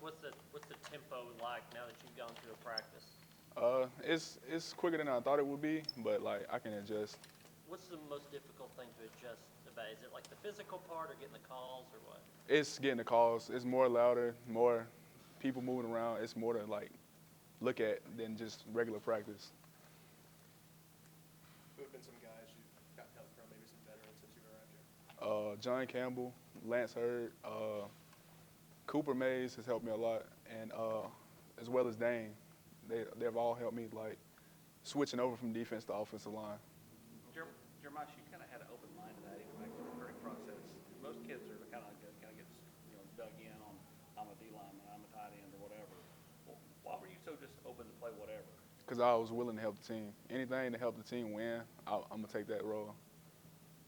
what's the tempo like now that you've gone through a practice? It's quicker than I thought it would be, but like I can adjust. What's the most difficult thing to adjust about? Is it like the physical part or getting the calls or what? It's getting the calls. It's more louder, more people moving around. It's more to like look at than just regular practice. Who have been some guys you've gotten help from, maybe some veterans since you've arrived here? John Campbell, Lance Heard, Cooper Mays has helped me a lot, and as well as Dane. They've all helped me like switching over from defense to offensive line. Jeremias, you kind of had an open mind to that even back in the recruiting process. Most kids are kind of get dug in on I'm a D lineman, I'm a tight end, or whatever. Well, why were you so just open to play whatever? Because I was willing to help the team. Anything to help the team win, I'm gonna take that role.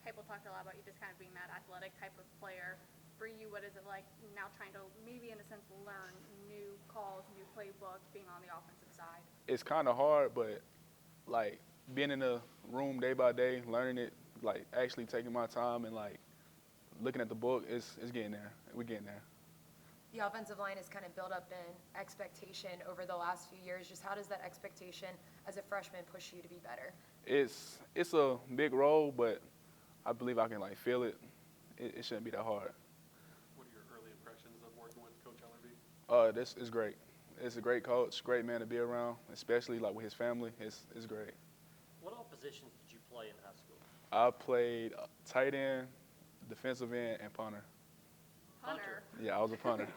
People talked a lot about you just kind of being that athletic type of player. For you, what is it like now trying to maybe in a sense learn new calls, new playbook, being on the offensive side? It's kind of hard, but like being in the room day by day, learning it, like actually taking my time and like looking at the book, it's getting there. We're getting there. The offensive line has kind of built up an expectation over the last few years. Just how does that expectation as a freshman push you to be better? It's a big role, but I believe I can like feel it. It shouldn't be that hard. What are your early impressions of working with Coach Ellerby? This is great. It's a great coach, great man to be around, especially like with his family. It's great. What all positions did you play in high school? I played tight end, defensive end, and punter. Punter. Yeah, I was a punter.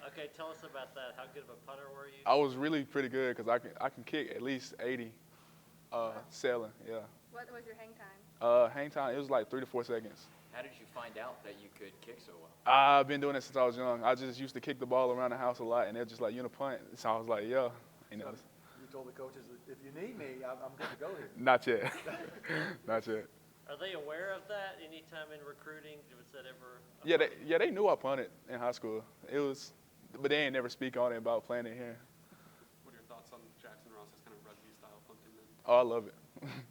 Okay, tell us about that. How good of a punter were you? I was really pretty good because I can kick at least 80 sailing, yeah. What was your hang time? Hang time, it was like 3 to 4 seconds. How did you find out that you could kick so well? I've been doing it since I was young. I just used to kick the ball around the house a lot, and they're just like, you in a punt. So I was like, yeah. You know. You told the coaches, if you need me, I'm good to go here. Not yet. Not yet. Are they aware of that anytime in recruiting? Was that ever? Yeah, they knew I punted in high school. But they ain't never speak on it about playing it here. What are your thoughts on Jackson Ross's kind of rugby style punting then? Oh, I love it.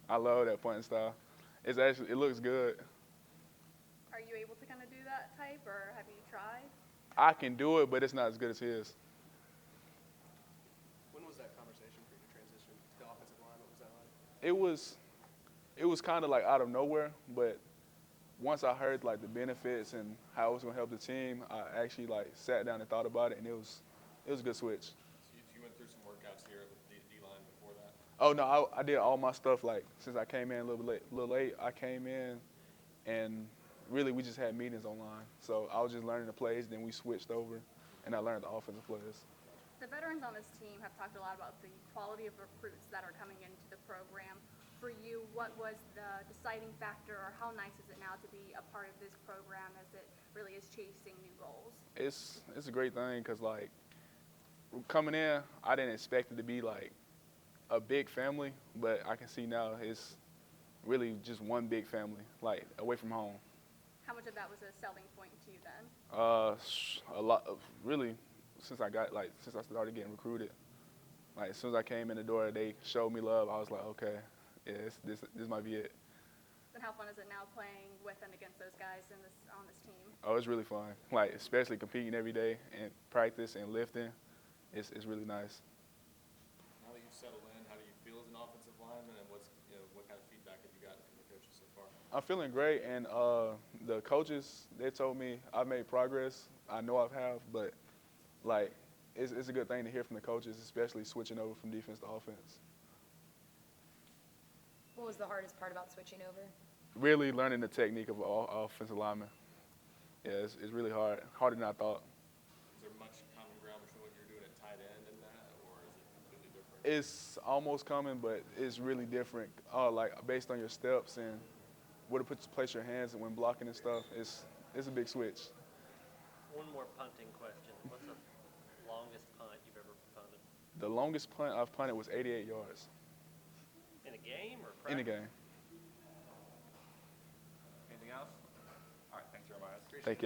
I love that punting style. It looks good. Are you able to kind of do that type, or have you tried? I can do it, but it's not as good as his. When was that conversation for you to transition to the offensive line? What was that like? It was kind of like out of nowhere, but once I heard like the benefits and how it was gonna help the team, I actually like sat down and thought about it, and it was a good switch. So you went through some workouts here with the D-line before that? Oh no, I did all my stuff like since I came in a little late. I came in, and really we just had meetings online. So I was just learning the plays, then we switched over, and I learned the offensive plays. The veterans on this team have talked a lot about the quality of recruits that are coming into the program. For you, what was the deciding factor, or how nice is it now to be a part of this program as it really is chasing new goals? It's a great thing because like coming in, I didn't expect it to be like a big family, but I can see now it's really just one big family, like away from home. How much of that was a selling point to you then? A lot of really since I started getting recruited. Like as soon as I came in the door, they showed me love. I was like, okay, yeah, this might be it. And how fun is it now playing with and against those guys on this team? Oh, it's really fun. Like especially competing every day and practice and lifting, it's really nice. Now that you've settled in, how do you feel as an offensive lineman, and what kind of feedback have you gotten from the coaches so far? I'm feeling great, and the coaches, they told me I've made progress. I know I have, but like it's a good thing to hear from the coaches, especially switching over from defense to offense. What was the hardest part about switching over? Really learning the technique of offensive lineman. Yeah, it's really hard, harder than I thought. Is there much common ground between what you're doing at tight end and that, or is it completely different? It's almost common, but it's really different. Like based on your steps and where to place your hands and when blocking and stuff, it's a big switch. One more punting question. What's the longest punt you've ever punted? The longest punt I've punted was 88 yards. In a game or practice? In a game. Anything else? All right, thanks, Jeremias. Thank you.